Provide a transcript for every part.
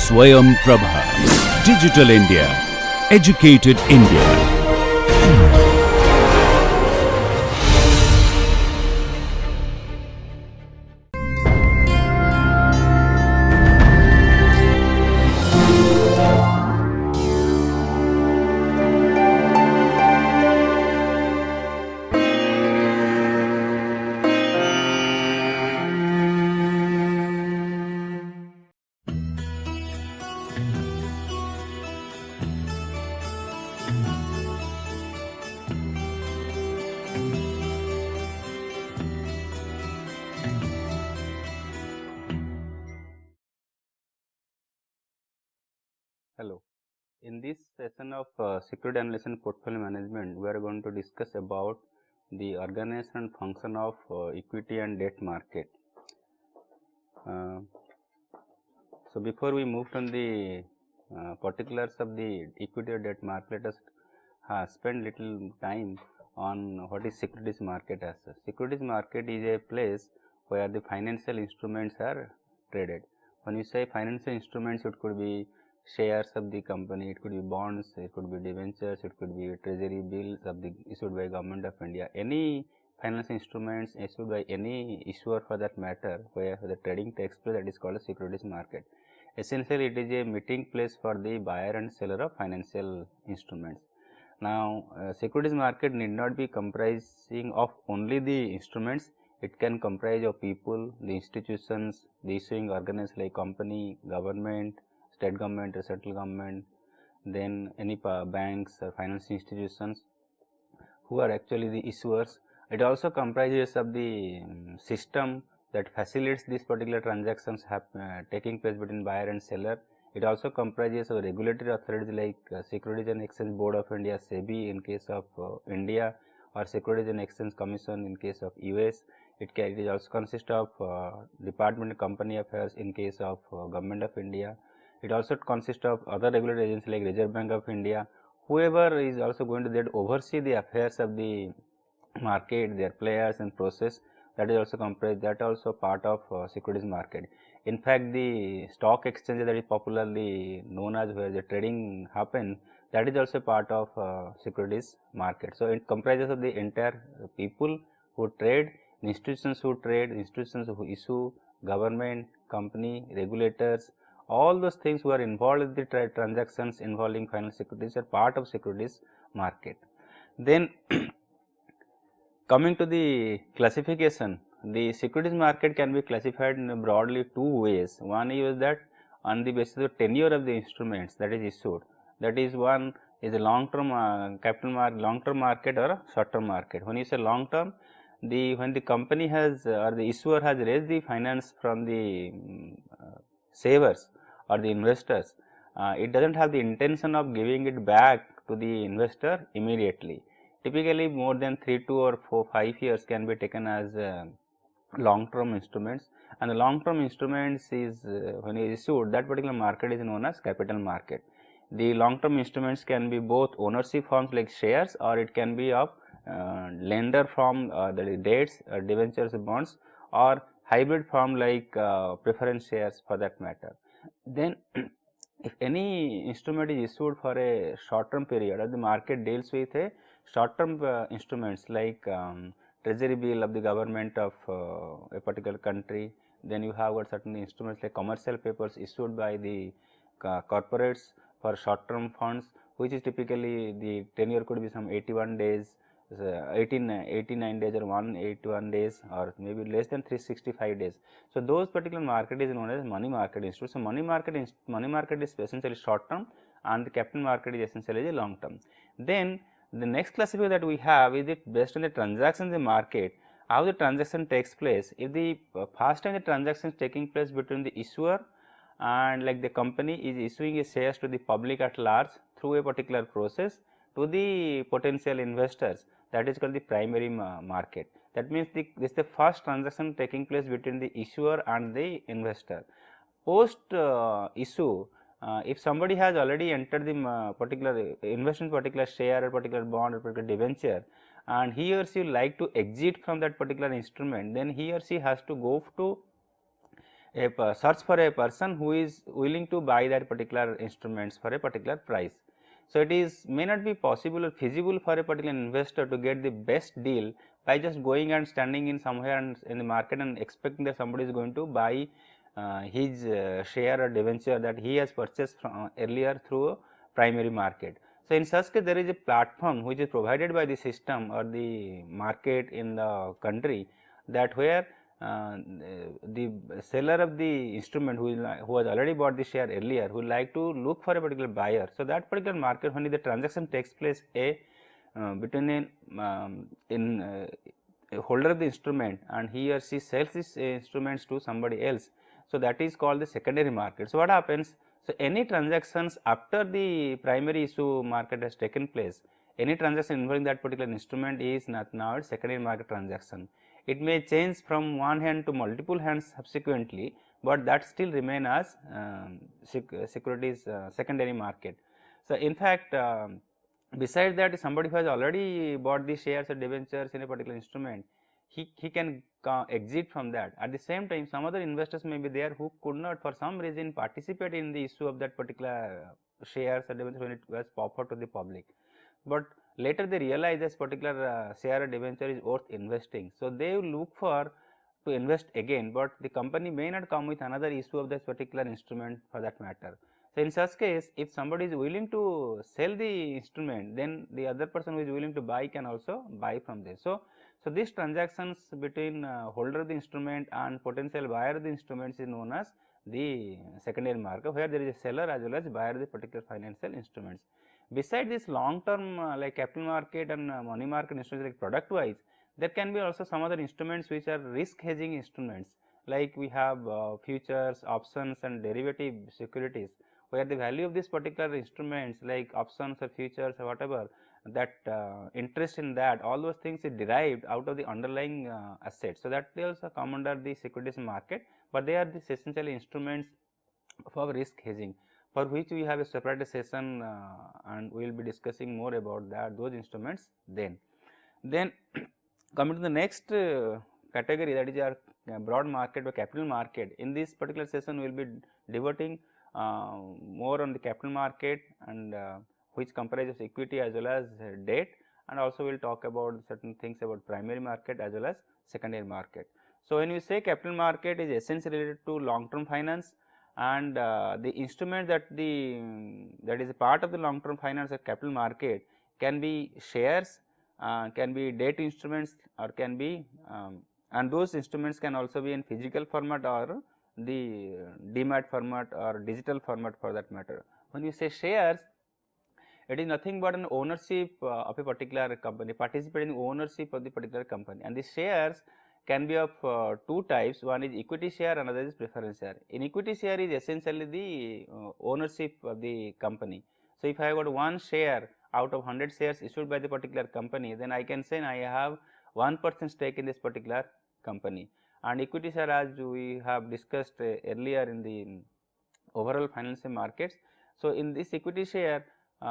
Swayam Prabha. Digital India. Educated India. Hello. In this session of Security Analysis and Portfolio Management, we are going to discuss about the organization and function of equity and debt market. So, before we move on the particulars of the equity or debt market, let us spend little time on what is securities market as such. Securities market is a place where the financial instruments are traded. When you say financial instruments, it could be shares of the company, it could be bonds, it could be debentures, it could be treasury bills of the issued by Government of India. Any financial instruments issued by any issuer for that matter, where the trading takes place, that is called a securities market. Essentially, it is a meeting place for the buyer and seller of financial instruments. Now, securities market need not be comprising of only the instruments. It can comprise of people, the institutions, the issuing organizations like company, government, state government or central government, then any banks or financial institutions who are actually the issuers. It also comprises of the system that facilitates these particular transactions taking place between buyer and seller. It also comprises of regulatory authorities like Securities and Exchange Board of India, SEBI in case of India, or Securities and Exchange Commission in case of US. It also consists of Department of Company Affairs in case of Government of India. It also consists of other regulatory agencies like Reserve Bank of India. Whoever is also going to oversee the affairs of the market, their players and process, that is also comprised, that also part of securities market. In fact, the stock exchange that is popularly known as where the trading happens, that is also part of securities market. So, it comprises of the entire people who trade, institutions who trade, institutions who issue, government, company, regulators, all those things who are involved in the transactions involving financial securities are part of securities market. Then coming to the classification, the securities market can be classified in broadly two ways. One is that on the basis of tenure of the instruments that is issued, that is one is a long term capital market, long term market or a short term market. When you say long term, when the company has or the issuer has raised the finance from the savers or the investors, it does not have the intention of giving it back to the investor immediately. Typically, more than 3 to 5 years can be taken as long term instruments, and the long term instruments is when it is issued, that particular market is known as capital market. The long term instruments can be both ownership forms like shares, or it can be of lender form, that is debts, debentures, bonds, or hybrid form like preference shares for that matter. Then if any instrument is issued for a short term period, or the market deals with a short term instruments like treasury bill of the government of a particular country, then you have got certain instruments like commercial papers issued by the corporates for short term funds, which is typically the tenure could be some 81 days, 89 days or 181 days, or maybe less than 365 days. So, those particular market is known as money market instruments. So, money market is essentially short term, and the capital market is essentially long term. Then the next classification that we have is it based on the transactions in the market, how the transaction takes place. If the first time the transaction is taking place between the issuer and like the company is issuing a shares to the public at large through a particular process to the potential investors, that is called the primary market. That means this is the first transaction taking place between the issuer and the investor. Post issue, if somebody has already entered the particular investment, particular share or particular bond or particular debenture, and he or she like to exit from that particular instrument, then he or she has to go to search for a person who is willing to buy that particular instruments for a particular price. So, it is may not be possible or feasible for a particular investor to get the best deal by just going and standing in somewhere and in the market and expecting that somebody is going to buy his share or debenture that he has purchased from earlier through a primary market. So, in such case there is a platform which is provided by the system or the market in the country, that where the seller of the instrument who has already bought the share earlier, who like to look for a particular buyer. So, that particular market, when the transaction takes place between a holder of the instrument and he or she sells his instruments to somebody else. So, that is called the secondary market. So, what happens? So, any transactions after the primary issue market has taken place, any transaction involving that particular instrument is not now secondary market transaction. It may change from one hand to multiple hands subsequently, but that still remain as securities secondary market. So, in fact, besides that, somebody who has already bought the shares or debentures in a particular instrument, he can exit from that. At the same time, some other investors may be there who could not for some reason participate in the issue of that particular shares or debentures when it was offered to the public, but later they realize this particular share or debenture is worth investing. So, they will look for to invest again, but the company may not come with another issue of this particular instrument for that matter. So, in such case, if somebody is willing to sell the instrument, then the other person who is willing to buy can also buy from this. So, these transactions between holder of the instrument and potential buyer of the instruments is known as the secondary market, where there is a seller as well as buyer of the particular financial instruments. Beside this long term like capital market and money market instruments like product wise, there can be also some other instruments which are risk hedging instruments, like we have futures, options and derivative securities, where the value of this particular instruments like options or futures or whatever, that interest in that, all those things is derived out of the underlying assets. So, that they also come under the securities market, but they are the essentially instruments for risk hedging, for which we have a separate session and we will be discussing more about that those instruments then. Then coming to the next category, that is our broad market or capital market. In this particular session, we will be devoting more on the capital market and which comprises equity as well as debt, and also we will talk about certain things about primary market as well as secondary market. So, when we say capital market is essentially related to long term finance, and the instrument that is a part of the long term finance or capital market can be shares, can be debt instruments, or can be and those instruments can also be in physical format or the demat format or digital format for that matter. When you say shares, it is nothing but an ownership of a particular company, participating in ownership of the particular company, and the shares can be of two types. One is equity share, another is preference share. In equity share is essentially the ownership of the company. So, if I have got one share out of 100 shares issued by the particular company, then I can say I have 1% stake in this particular company. And equity share, as we have discussed earlier in the overall financial markets. So, in this equity share, they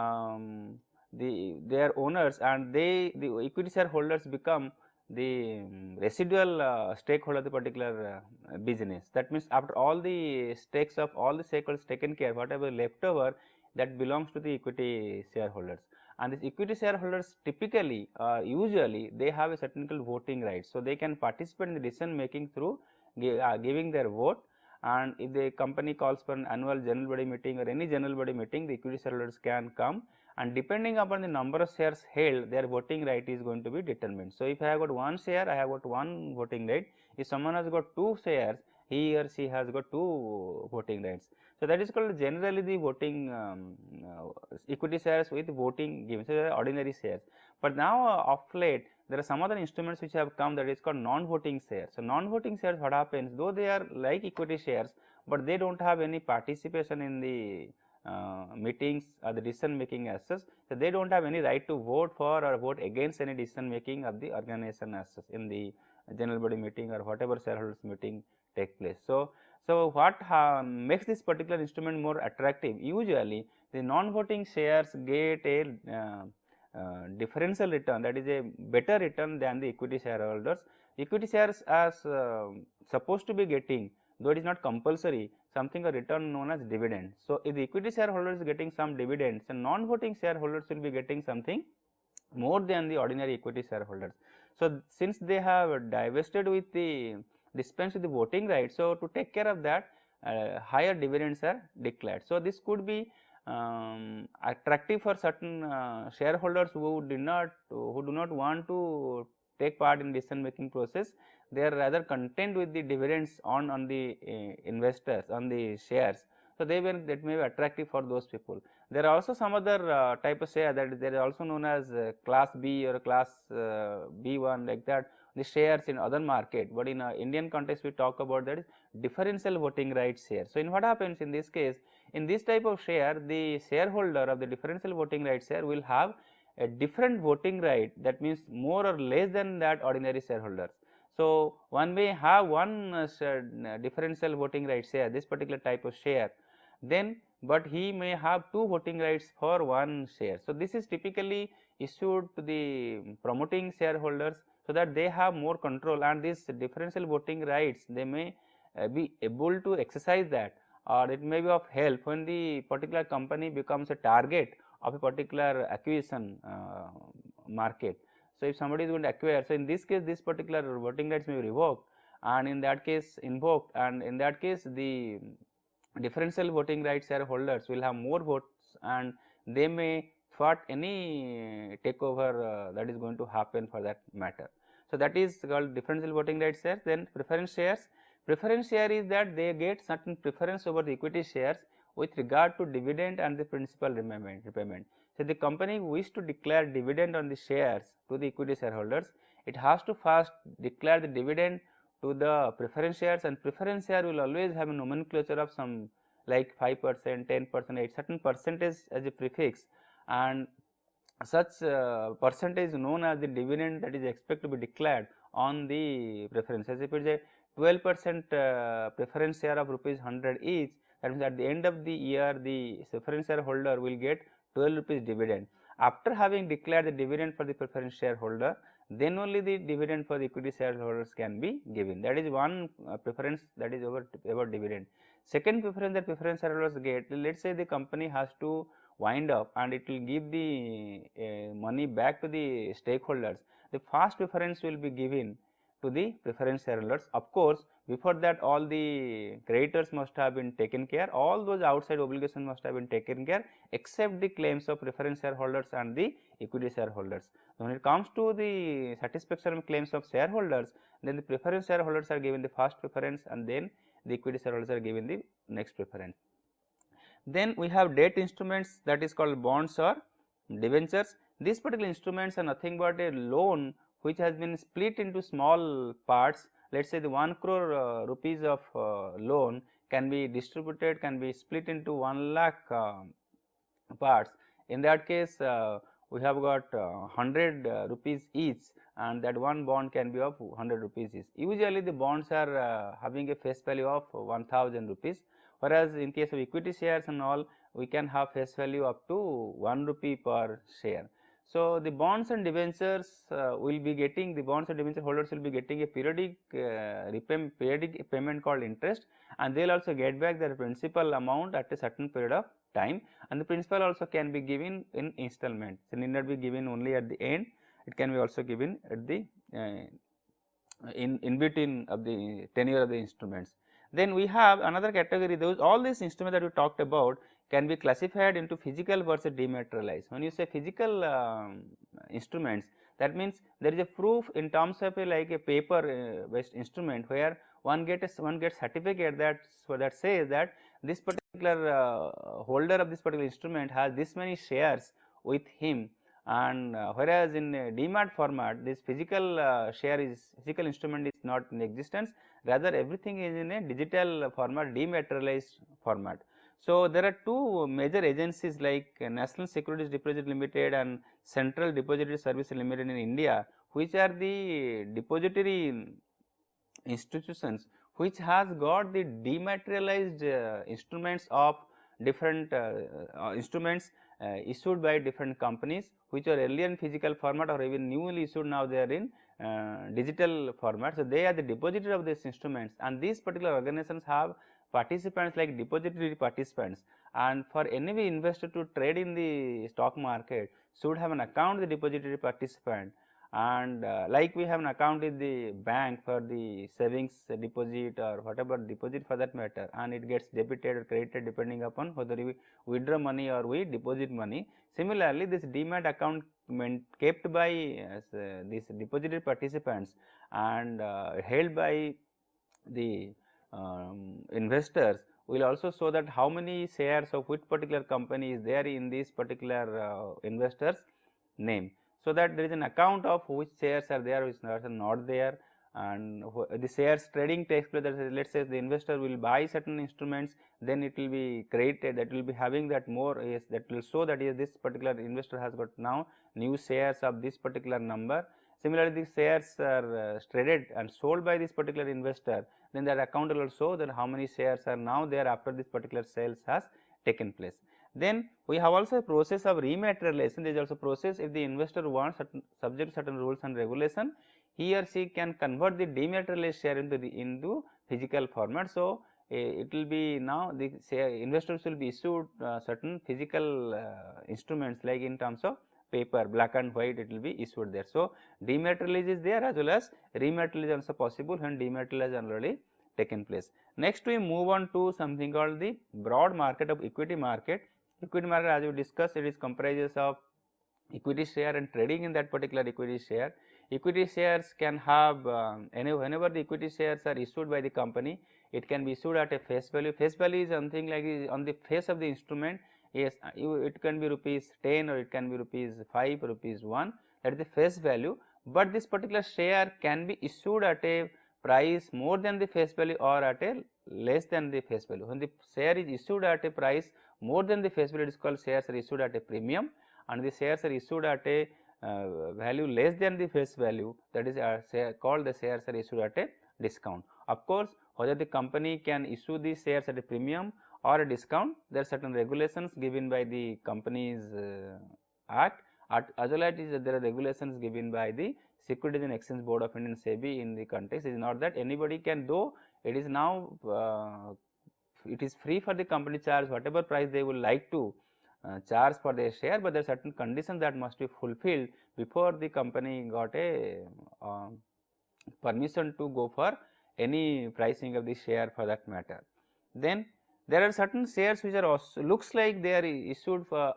are owners, and the equity shareholders become the residual stakeholder of the particular business. That means, after all the stakes of all the stakeholders taken care, whatever left over, that belongs to the equity shareholders. And these equity shareholders typically usually they have a certain voting rights. So, they can participate in the decision making through giving their vote, and if the company calls for an annual general body meeting or any general body meeting, the equity shareholders can come, and depending upon the number of shares held, their voting right is going to be determined. So, if I have got one share, I have got one voting right. If someone has got two shares, he or she has got two voting rights. So, that is called generally the voting equity shares with voting given, so they are ordinary shares. But now of late there are some other instruments which have come, that is called non-voting shares. So, non-voting shares, what happens, though they are like equity shares, but they do not have any participation in the meetings or the decision making as such. So, they do not have any right to vote for or vote against any decision making of the organization as such in the general body meeting or whatever shareholders meeting take place. So, what makes this particular instrument more attractive? Usually the non-voting shares get a differential return, that is a better return than the equity shareholders. Equity shares are supposed to be getting though it is not compulsory, something a return known as dividend. So, if the equity shareholder is getting some dividends, and non-voting shareholders will be getting something more than the ordinary equity shareholders. So, since they have divested with the dispensed with the voting right, so to take care of that, higher dividends are declared. So, this could be attractive for certain shareholders who do not want to take part in decision making process. They are rather content with the dividends on the investors, on the shares. So, that may be attractive for those people. There are also some other type of share that they are also known as class B or class B1, like that, the shares in other market, but in Indian context we talk about that is differential voting rights share. So, in what happens in this case, in this type of share, the shareholder of the differential voting rights share will have a different voting right, that means more or less than that ordinary shareholders. So, one may have one differential voting rights share, this particular type of share, then but he may have two voting rights for one share. So, this is typically issued to the promoting shareholders, so that they have more control, and these differential voting rights they may be able to exercise that, or it may be of help when the particular company becomes a target of a particular acquisition market. So, if somebody is going to acquire, so in this case this particular voting rights may be revoked, and in that case invoked, and in that case the differential voting rights shareholders will have more votes, and they may thwart any takeover that is going to happen for that matter. So, that is called differential voting rights shares. Then preference shares. Preference share is that they get certain preference over the equity shares with regard to dividend and the principal repayment. So, the company wish to declare dividend on the shares to the equity shareholders, it has to first declare the dividend to the preference shares, and preference share will always have a nomenclature of some like 5%, 10%, a certain percentage as a prefix, and such percentage known as the dividend that is expected to be declared on the preference. As if it is a 12% preference share of rupees 100 each, that means at the end of the year the preference shareholder will get 12 rupees dividend. After having declared the dividend for the preference shareholder, then only the dividend for the equity shareholders can be given. That is one preference, that is over dividend. Second preference that preference shareholders get, let us say the company has to wind up and it will give the money back to the stakeholders. The first preference will be given to the preference shareholders. Of course, before that all the creditors must have been taken care, all those outside obligations must have been taken care, except the claims of preference shareholders and the equity shareholders. When it comes to the satisfaction of claims of shareholders, then the preference shareholders are given the first preference, and then the equity shareholders are given the next preference. Then we have debt instruments, that is called bonds or debentures. These particular instruments are nothing but a loan which has been split into small parts. Let us say the 1 crore rupees of loan can be distributed, can be split into 1 lakh parts. In that case, we have got 100 rupees each, and that one bond can be of 100 rupees each. Usually the bonds are having a face value of 1000 rupees, whereas in case of equity shares and all, we can have face value up to 1 rupee per share. So, the bonds and debentures will be getting, the bonds and debenture holders will be getting a periodic payment called interest, and they will also get back their principal amount at a certain period of time, and the principal also can be given in installment. So, need not be given only at the end, it can be also given at the in between of the tenure of the instruments. Then we have another category, those all these instruments that we talked about can be classified into physical versus dematerialized. When you say physical instruments, that means there is a proof in terms of like a paper based instrument, where one gets certificate that says that this particular holder of this particular instrument has this many shares with him, and whereas in demat format this physical physical instrument is not in existence, rather everything is in a digital format, dematerialized format. So, there are two major agencies like National Securities Depository Limited and Central Depository Service Limited in India, which are the depository institutions which has got the dematerialized instruments of different instruments issued by different companies, which are earlier in physical format or even newly issued, now they are in digital format. So, they are the depository of these instruments, and these particular organizations have participants like depository participants, and for any investor to trade in the stock market should have an account with the depository participant, and like we have an account with the bank for the savings deposit or whatever deposit for that matter, and it gets debited or credited depending upon whether we withdraw money or we deposit money. Similarly, this demat account kept by these depository participants and held by the investors will also show that how many shares of which particular company is there in this particular investors name. So, that there is an account of which shares are there, which are not there, and the shares trading takes place. Let us say the investor will buy certain instruments, then it will be created, that will be having that more, yes, that will show that yes, this particular investor has got now new shares of this particular number. Similarly, the shares are traded and sold by this particular investor, then that account will show that how many shares are now there after this particular sales has taken place. Then we have also a process of rematerialization. There is also process if the investor wants subject certain rules and regulation, he or she can convert the dematerialized share into physical format. So, it will be now the investors will be issued certain physical instruments like in terms of paper, black and white, it will be issued there. So, dematerialization is there as well as rematerialization also possible when dematerialization already taken place. Next, we move on to something called the broad market of equity market. Equity market, as we discussed, it is comprises of equity share and trading in that particular equity share. Equity shares can have whenever the equity shares are issued by the company, it can be issued at a face value. Face value is something like on the face of the instrument. Yes, it can be rupees 10 or it can be rupees 5 or rupees 1, that is the face value, but this particular share can be issued at a price more than the face value or at a less than the face value. When the share is issued at a price more than the face value, it is called shares are issued at a premium, and the shares are issued at a value less than the face value, that is called the shares are issued at a discount. Of course, whether the company can issue these shares at a premium or a discount, there are certain regulations given by the Companies Act, as well as there are regulations given by the Securities and Exchange Board of India, SEBI, in the context. It is not that anybody can, though it is now it is free for the company charge whatever price they would like to charge for their share, but there are certain conditions that must be fulfilled before the company got a permission to go for any pricing of the share for that matter. Then there are certain shares which are also looks like they are issued for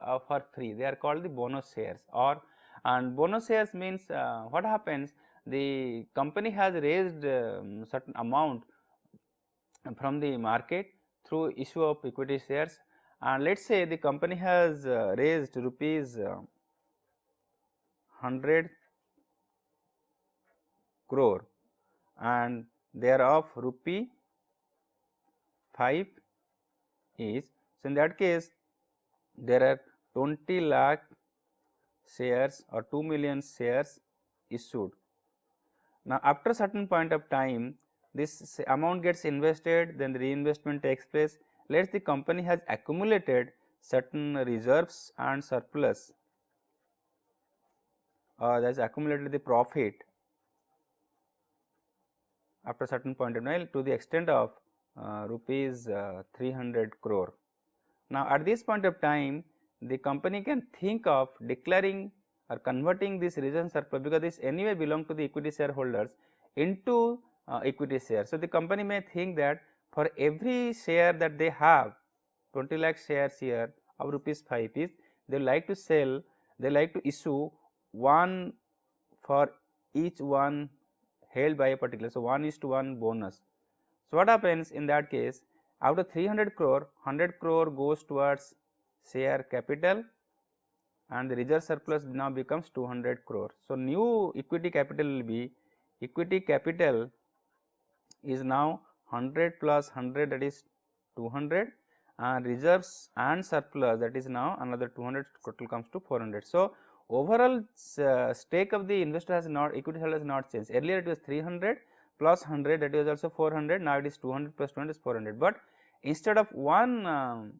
free, they are called the bonus shares, or and bonus shares means what happens, the company has raised certain amount from the market through issue of equity shares, and let us say the company has raised rupees 100 crore and thereof rupee 5 is. So, in that case there are 20 lakh shares or 2 million shares issued. Now, after a certain point of time this amount gets invested, then the reinvestment takes place. Let us the company has accumulated certain reserves and surplus, that is accumulated the profit after a certain point of time to the extent of rupees 300 crore. Now, at this point of time the company can think of declaring or converting this reserve surplus, because this anyway belong to the equity shareholders, into equity share. So, the company may think that for every share that they have 20 lakh shares here of rupees 5 is, they like to sell, they like to issue one for each one held by a particular. So, 1:1 bonus. So, what happens in that case, out of 300 crore, 100 crore goes towards share capital and the reserve surplus now becomes 200 crore. So, new equity capital will be, equity capital is now 100 plus 100, that is 200, and reserves and surplus, that is now another 200, total comes to 400. So, overall stake of the investor has not, equity holder has not changed. Earlier it was 300 plus 100, that was also 400, now it is 200 plus 200 is 400, but instead of one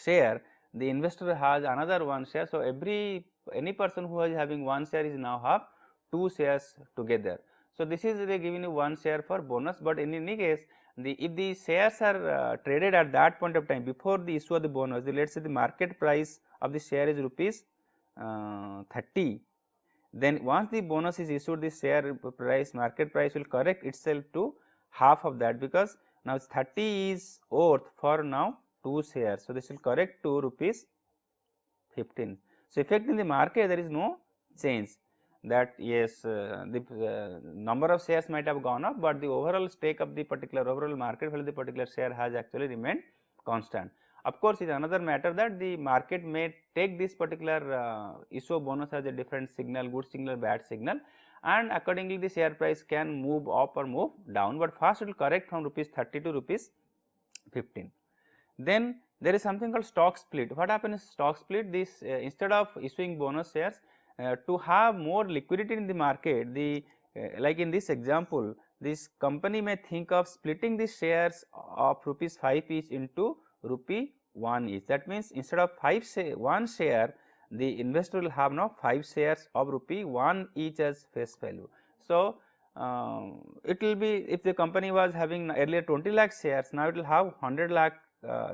share, the investor has another one share. So, any person who is having one share is now have 2 shares together. So, this is they giving you 1 share for bonus, but in any case if the shares are traded at that point of time before the issue of the bonus, let us say the market price of the share is rupees 30, then once the bonus is issued, the share price market price will correct itself to half of that, because now 30 is worth for now 2 shares. So, this will correct to rupees 15. So, effect in the market there is no change, that yes, the number of shares might have gone up, but the overall stake of the particular overall market value of the particular share has actually remained constant. Of course, it is another matter that the market may take this particular issue of bonus as a different signal, good signal, bad signal, and accordingly the share price can move up or move down, but first it will correct from rupees 30 to rupees 15. Then there is something called stock split. What happens in stock split? This instead of issuing bonus shares, to have more liquidity in the market, the like in this example, this company may think of splitting the shares of rupees 5 each into rupee 1 each. That means, instead of 1 share, the investor will have now 5 shares of rupee 1 each as face value. So, it will be, if the company was having earlier 20 lakh shares, now it will have 100 lakh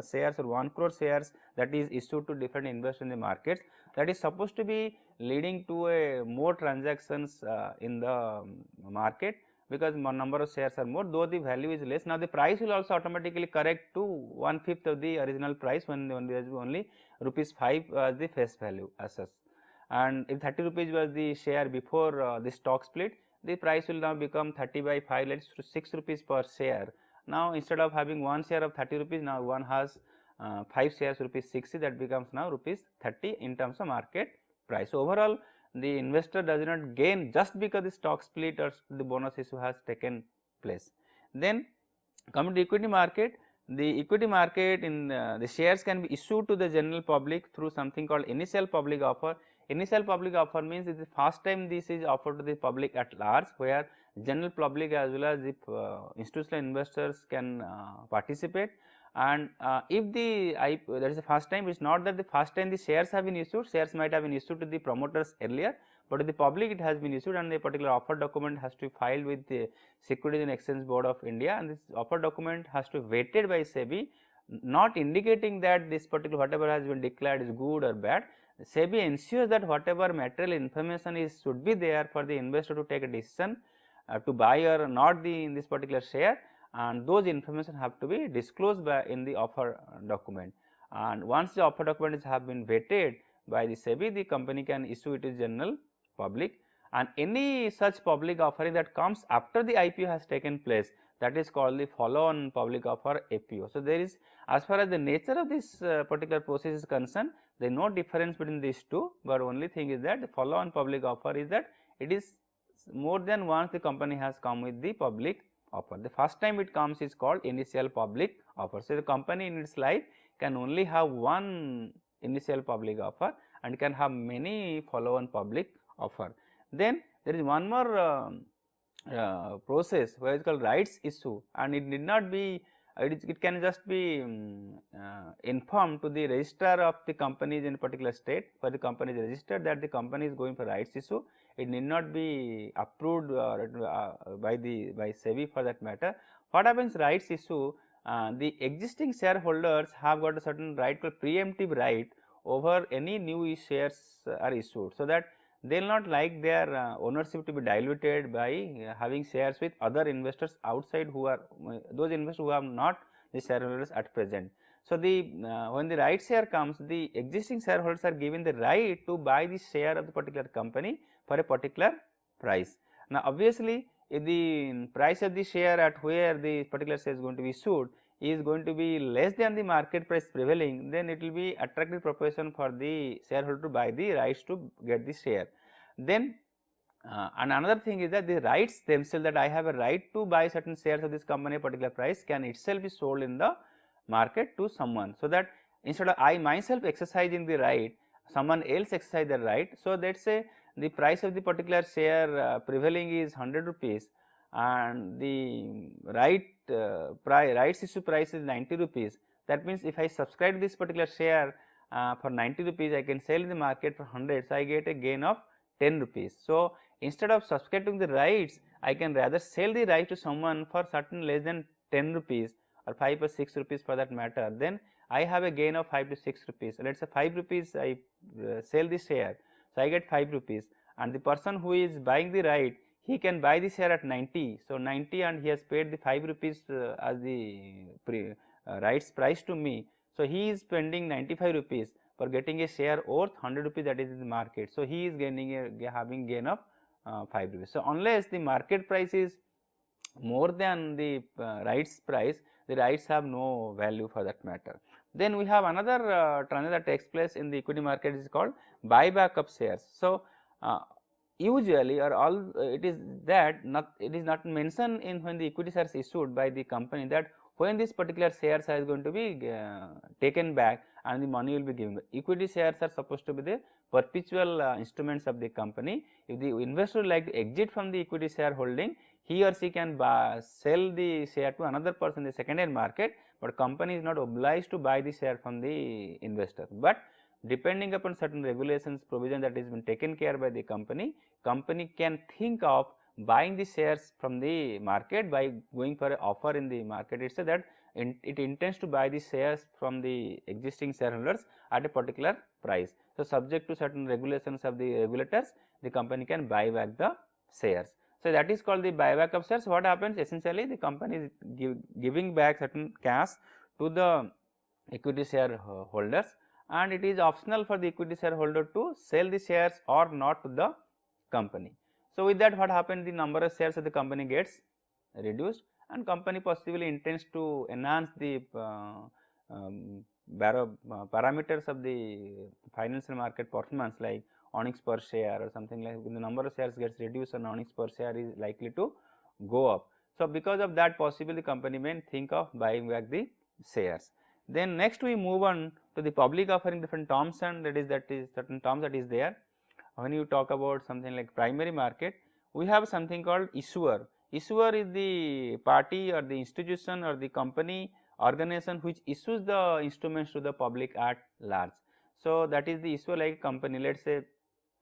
shares or 1 crore shares that is issued to different investors in the markets, that is supposed to be leading to a more transactions in the market, because number of shares are more, though the value is less. Now, the price will also automatically correct to 1/5 of the original price when there is only rupees 5 as the face value as such, and if 30 rupees was the share before the stock split, the price will now become 30 by 5, let us 6 rupees per share. Now, instead of having 1 share of 30 rupees, now one has 5 shares rupees 60, that becomes now rupees 30 in terms of market price. So, overall the investor does not gain just because the stock split or the bonus issue has taken place. Then coming to equity market, the equity market in the shares can be issued to the general public through something called initial public offer. Initial public offer means it is the first time this is offered to the public at large, where general public as well as the institutional investors can participate. And if the that is the first time, it is not that the first time the shares have been issued, shares might have been issued to the promoters earlier, but to the public it has been issued, and the particular offer document has to be filed with the Securities and Exchange Board of India, and this offer document has to be vetted by SEBI, not indicating that this particular whatever has been declared is good or bad. SEBI ensures that whatever material information is should be there for the investor to take a decision to buy or not in this particular share, and those information have to be disclosed by in the offer document. And once the offer documents have been vetted by the SEBI, the company can issue it to general public, and any such public offering that comes after the IPO has taken place, that is called the follow on public offer APO. So, there is, as far as the nature of this particular process is concerned, there is no difference between these two, but only thing is that the follow on public offer is that it is more than once the company has come with the public offer. The first time it comes is called initial public offer. So, the company in its life can only have one initial public offer and can have many follow on public offer. Then there is one more process where it is called rights issue, and it need not be it can just be informed to the registrar of the companies in a particular state, where the company is registered, that the company is going for rights issue. It need not be approved by SEBI for that matter. What happens rights issue? The existing shareholders have got a certain right called preemptive right over any new shares are issued, so that they will not like their ownership to be diluted by having shares with other investors outside, who are those investors who are not the shareholders at present. So, the when the right share comes, the existing shareholders are given the right to buy the share of the particular company for a particular price. Now, obviously, if the price of the share at where the particular share is going to be issued is going to be less than the market price prevailing, then it will be attractive proposition for the shareholder to buy the rights to get the share. Then and another thing is that the rights themselves, that I have a right to buy certain shares of this company at a particular price, can itself be sold in the market to someone. So, that instead of I myself exercising the right, someone else exercise the right. So, let us say the price of the particular share prevailing is 100 rupees, and the rights issue price is 90 rupees. That means, if I subscribe this particular share for 90 rupees, I can sell in the market for 100. So, I get a gain of 10 rupees. So, instead of subscribing the rights, I can rather sell the right to someone for certain less than 10 rupees or 5 or 6 rupees for that matter, then I have a gain of 5 to 6 rupees. Let us say 5 rupees I sell the share, so I get 5 rupees, and the person who is buying the right, he can buy the share at 90. So, 90 and he has paid the 5 rupees as the rights price to me. So, he is spending 95 rupees for getting a share worth 100 rupees, that is in the market. So, he is gaining having gain of 5 rupees. So, unless the market price is more than the rights price, the rights have no value for that matter. Then we have another transaction that takes place in the equity market is called buyback of shares. So, usually or all it is that it is not mentioned in when the equity shares issued by the company that when this particular shares is going to be taken back and the money will be given. Equity shares are supposed to be the perpetual instruments of the company. If the investor would like to exit from the equity share holding, he or she can sell the share to another person in the secondary market, but company is not obliged to buy the share from the investor. But depending upon certain regulations provision that is been taken care by the company can think of buying the shares from the market by going for an offer in the market. It says that it intends to buy the shares from the existing shareholders at a particular price. So, subject to certain regulations of the regulators, the company can buy back the shares. So, that is called the buyback of shares. What happens essentially, the company is giving back certain cash to the equity shareholders, and it is optional for the equity shareholder to sell the shares or not to the company. So, with that what happened, the number of shares of the company gets reduced, and company possibly intends to enhance the parameters of the financial market performance like earnings per share or something like. When the number of shares gets reduced and earnings per share is likely to go up. So, because of that possibly the company may think of buying back the shares. Then next we move on to the public offering different terms, and that is certain terms that is there. When you talk about something like primary market, we have something called issuer. Issuer is the party or the institution or the company organization which issues the instruments to the public at large. So, that is the issuer, like company, let us say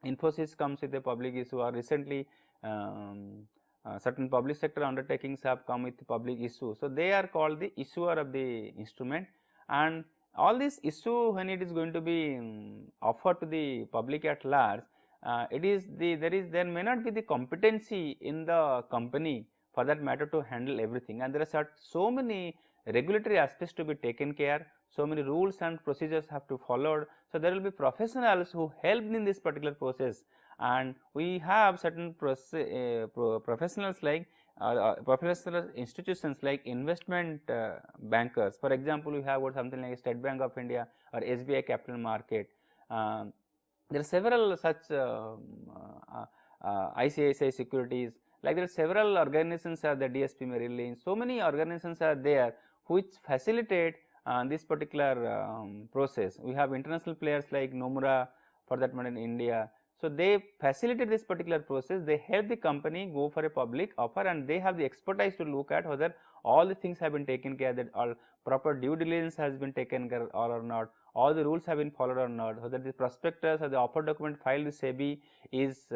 Infosys comes with a public issue, or recently certain public sector undertakings have come with public issue. So, they are called the issuer of the instrument, and all this issue when it is going to be offered to the public at large, there may not be the competency in the company for that matter to handle everything, and there are so many regulatory aspects to be taken care, so many rules and procedures have to followed. So, there will be professionals who help in this particular process, and we have certain professionals like professional institutions like investment bankers. For example, we have got something like State Bank of India or SBI Capital Market. There are several such ICICI Securities, like there are several organizations are the DSP Merrill Lynch. So many organizations are there which facilitate this particular process. We have international players like Nomura for that matter in India. So, they facilitate this particular process, they help the company go for a public offer, and they have the expertise to look at whether all the things have been taken care, that all proper due diligence has been taken care or not, all the rules have been followed or not, whether the prospectus or the offer document filed with SEBI is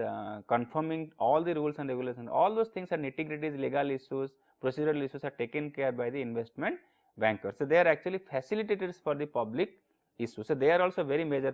confirming all the rules and regulations. All those things are nitty-gritties, legal issues, procedural issues are taken care by the investment bankers. So, they are actually facilitators for the public issue. So, they are also very major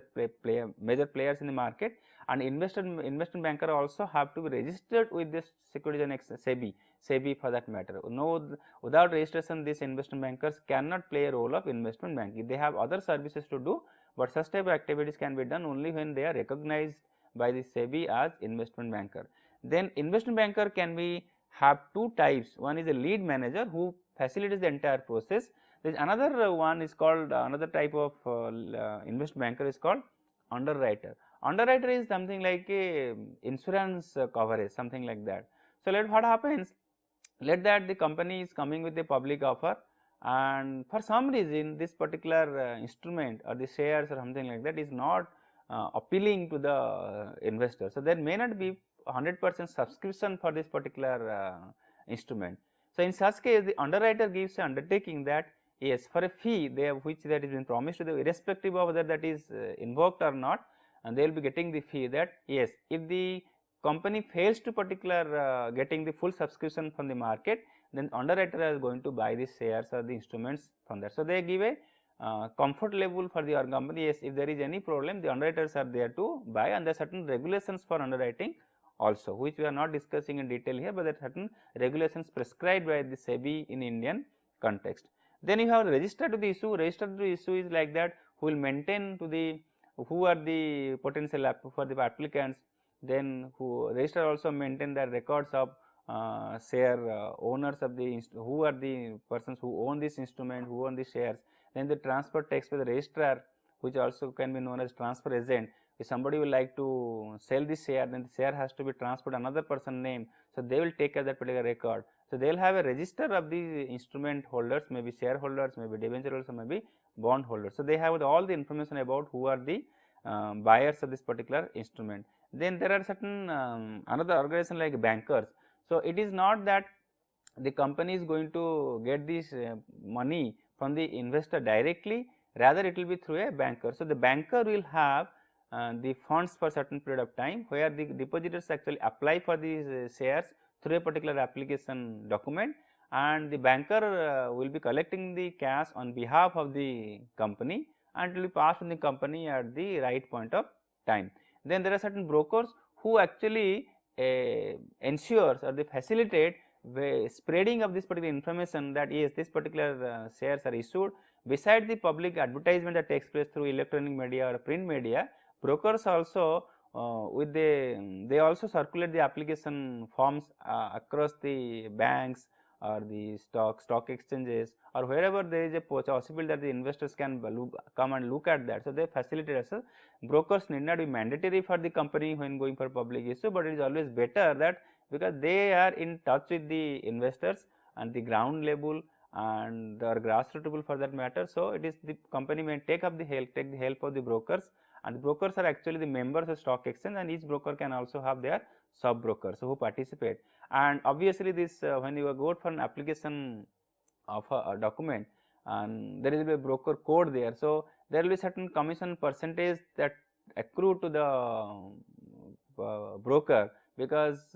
players in the market, and investment banker also have to be registered with this Securities and Exchange SEBI for that matter. No, without registration these investment bankers cannot play a role of investment banking. They have other services to do, but such type of activities can be done only when they are recognized by the SEBI as investment banker. Then investment banker can be have two types. One is a lead manager who facilitates the entire process. There is another one is called another type of investment banker is called underwriter. Underwriter is something like a insurance coverage, something like that. So, what happens, let that the company is coming with a public offer, and for some reason this particular instrument or the shares or something like that is not appealing to the investor. So, there may not be 100% subscription for this particular instrument. So, in such case the underwriter gives an undertaking that yes, for a fee which that is been promised to the irrespective of whether that is invoked or not, and they will be getting the fee that yes, if the company fails to particular getting the full subscription from the market, then underwriter is going to buy the shares or the instruments from that. So, they give a comfort level for the company. Yes, if there is any problem, the underwriters are there to buy, and there are certain regulations for underwriting also, which we are not discussing in detail here, but there are certain regulations prescribed by the SEBI in Indian context. Then you have registered to the issue. Registered to the issue is like that, who will maintain to the, who are the potential for the applicants, then who register also maintain the records of share owners of the, who are the persons who own this instrument, who own the shares. Then the transfer takes by the registrar, which also can be known as transfer agent. If somebody will like to sell the share, then the share has to be transferred another person name. So, they will take care of that particular record. So, they will have a register of the instrument holders, maybe shareholders, maybe debenture holders, or maybe bond holders. So, they have all the information about who are the buyers of this particular instrument. Then there are certain another organization like bankers. So, it is not that the company is going to get this money from the investor directly, rather it will be through a banker. So, the banker will have the funds for certain period of time, where the depositors actually apply for these shares through a particular application document, and the banker will be collecting the cash on behalf of the company, and it will be passed on the company at the right point of time. Then there are certain brokers who actually ensures or they facilitate the spreading of this particular information, that yes, this particular shares are issued. Beside the public advertisement that takes place through electronic media or print media, brokers also with they also circulate the application forms across the banks or the stock exchanges, or wherever there is a possibility that the investors can come and look at that. So, they facilitate us. Brokers need not be mandatory for the company when going for public issue, but it is always better that, because they are in touch with the investors and the ground level and the grassroots level for that matter. So, it is the company may take the help of the brokers, and the brokers are actually the members of stock exchange, and each broker can also have their sub brokers who participate. And obviously, this when you go for an application of a document, and there is a broker code there. So, there will be certain commission percentage that accrue to the broker, because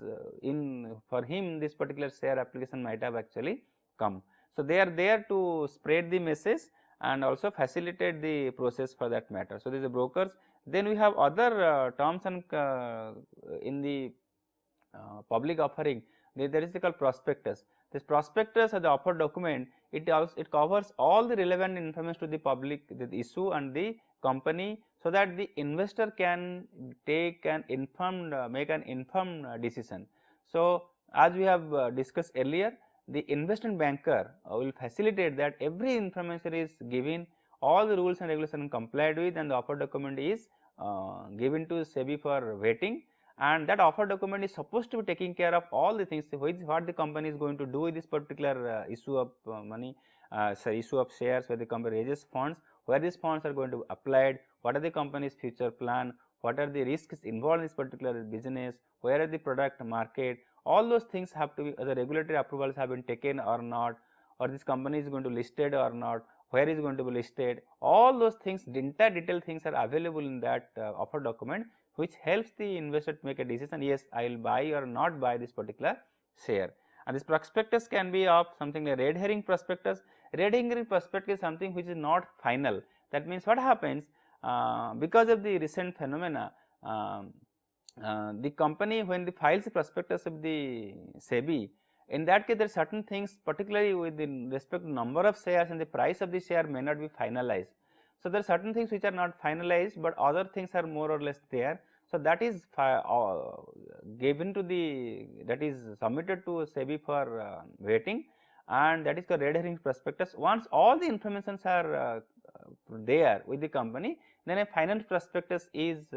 for him this particular share application might have actually come. So, they are there to spread the message and also facilitate the process for that matter. So, these are brokers. Then we have other terms and in the public offering, there is called prospectus. This prospectus or the offer document, it covers all the relevant information to the public, the issue and the company, so that the investor can take an informed make an informed decision. So, as we have discussed earlier, the investment banker will facilitate that every information is given, all the rules and regulations complied with, and the offer document is given to SEBI for vetting, and that offer document is supposed to be taking care of all the things, what the company is going to do with this particular issue of money, issue of shares, where the company raises funds, where these funds are going to be applied, what are the company's future plan, what are the risks involved in this particular business, where are the product market, all those things have to be, the regulatory approvals have been taken or not, or this company is going to listed or not, where is going to be listed, all those things, entire detailed things are available in that offer document, which helps the investor to make a decision, yes, I will buy or not buy this particular share. And this prospectus can be of something like red herring prospectus. Red herring prospectus is something which is not final. That means, what happens because of the recent phenomena, the company when they files the prospectus of the SEBI, in that case there are certain things, particularly with respect to number of shares and the price of the share may not be finalized. So, there are certain things which are not finalized, but other things are more or less there. So, that is given to the, that is submitted to SEBI for rating, and that is the red herring prospectus. Once all the informations are there with the company, then a final prospectus is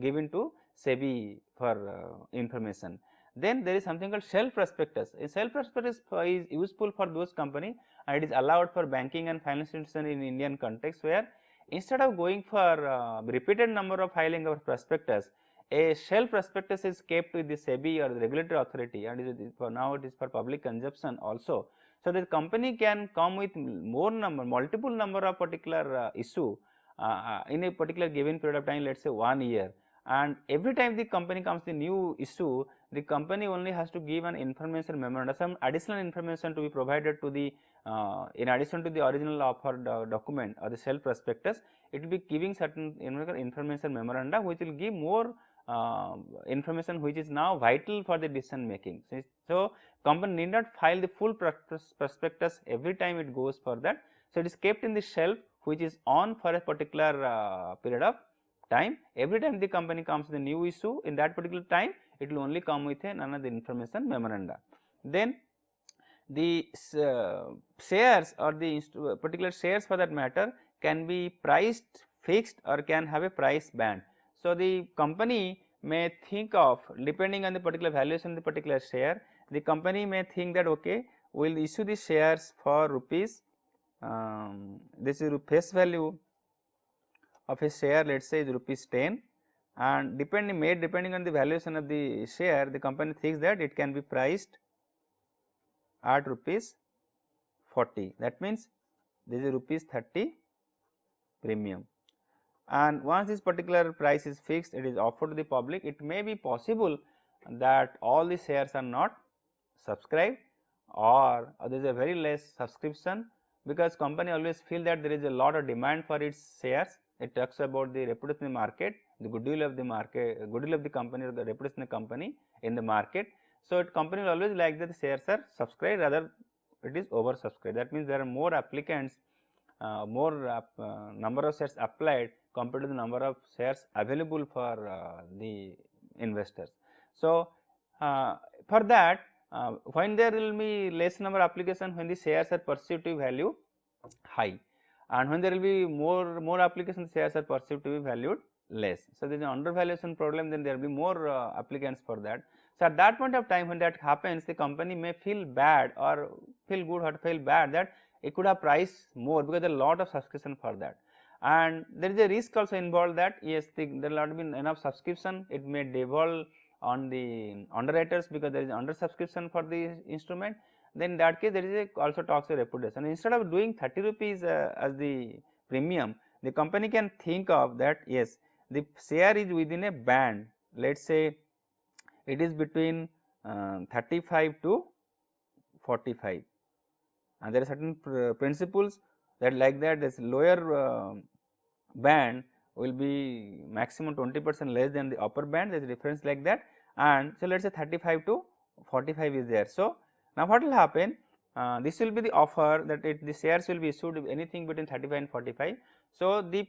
given to SEBI for information. Then there is something called shelf prospectus. A shelf prospectus is useful for those company, and it is allowed for banking and financial institution in Indian context, where instead of going for repeated number of filing of prospectus, a shelf prospectus is kept with the SEBI or the regulatory authority, and it is for now it is for public consumption also. So, the company can come with multiple number of particular issue in a particular given period of time, let us say 1 year, and every time the company comes the new issue, the company only has to give an information memorandum, some additional information to be provided to the in addition to the original offer document or the sale prospectus, it will be giving certain information memoranda which will give more information which is now vital for the decision making. So, company need not file the full prospectus every time it goes for that. So, it is kept in the shelf which is on for a particular period of time. Every time the company comes with a new issue, in that particular time it will only come with another information memoranda. Then the shares or the particular shares for that matter can be priced fixed or can have a price band. So, the company may think of, depending on the particular valuation of the particular share, the company may think that okay, we will issue the shares for rupees, this is face value of a share, let us say is rupees 10, and depending on the valuation of the share, the company thinks that it can be priced at rupees 40, that means this is rupees 30 premium. And once this particular price is fixed, it is offered to the public. It may be possible that all the shares are not subscribed, or there is a very less subscription, because company always feel that there is a lot of demand for its shares. It talks about the reputation in the market, the goodwill of the market, goodwill of the company, or the reputation of the company in the market. So, company will always like that the shares are subscribed, rather it is over subscribed. That means there are more applicants, more number of shares applied compared to the number of shares available for the investors. So, for that when there will be less number of application, when the shares are perceived to be value high, and when there will be more applications, shares are perceived to be valued less. So, there is an undervaluation problem, then there will be more applicants for that. So, at that point of time when that happens, the company may feel bad or feel good or feel bad that it could have priced more, because there are a lot of subscription for that, and there is a risk also involved that yes, there will not be enough subscription, it may devolve on the underwriters because there is under subscription for the instrument. Then in that case there is also talks of reputation. Instead of doing 30 rupees as the premium, the company can think of that yes, the share is within a band, let us say it is between 35 to 45, and there are certain principles that like that this lower band will be maximum 20% less than the upper band, there is a difference like that, and so let us say 35 to 45 is there. So, now what will happen, this will be the offer that the shares will be issued anything between 35 and 45. So, the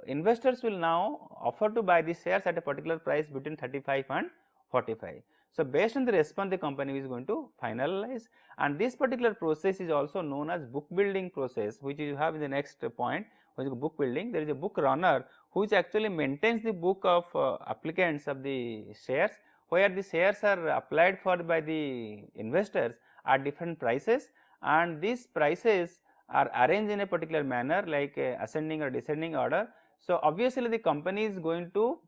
investors will now offer to buy the shares at a particular price between 35 and 45. So, based on the response the company is going to finalize, and this particular process is also known as book building process, which you have in the next point, which is book building. There is a book runner which actually maintains the book of applicants of the shares, where the shares are applied for by the investors at different prices, and these prices are arranged in a particular manner like ascending or descending order. So, obviously, the company is going to